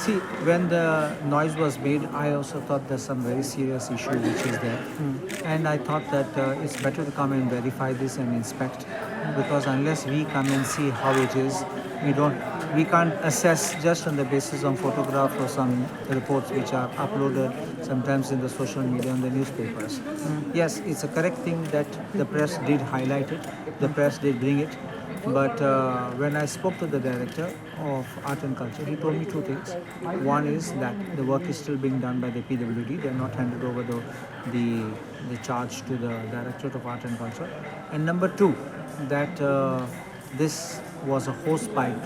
See, when the noise was made, I also thought there's some very serious issue which is there. And I thought that it's better to come and verify this and inspect, because unless we come and see how it is, we can't assess just on the basis of photograph or some reports which are uploaded sometimes in the social media and the newspapers. Yes, it's a correct thing that the press did highlight it, the press did bring it. But when I spoke to the director of art and culture, he told me two things. One is that the work is still being done by the PWD. They are not handed over the charge to the Directorate of Art and Culture. And number two, that this was a hose pipe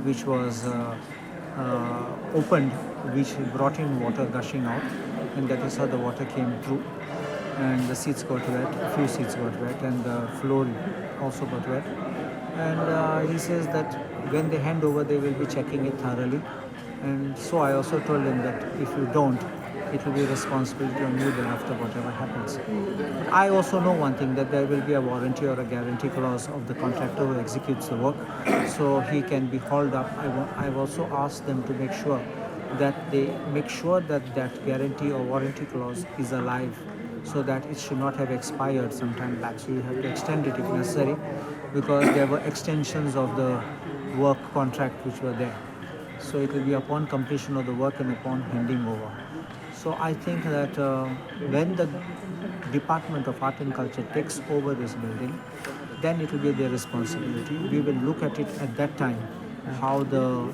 which was opened, which brought in water gushing out, and that is how the water came through. And the seats got wet, a few seats got wet, and the floor also got wet. And he says that when they hand over, they will be checking it thoroughly. And so I also told him that if you don't, it will be responsibility on you thereafter, whatever happens. But I also know one thing, that there will be a warranty or a guarantee clause of the contractor who executes the work, so he can be hauled up. I've also asked them to make sure that they make sure that that guarantee or warranty clause is alive, so that it should not have expired some time back. So you have to extend it if necessary, because there were extensions of the work contract which were there. So it will be upon completion of the work and upon handing over. So I think that when the Department of Art and Culture takes over this building, then it will be their responsibility. We will look at it at that time, how the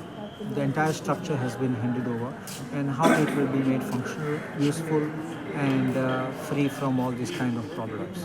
entire structure has been handed over and how it will be made functional, useful, and free from all these kind of problems.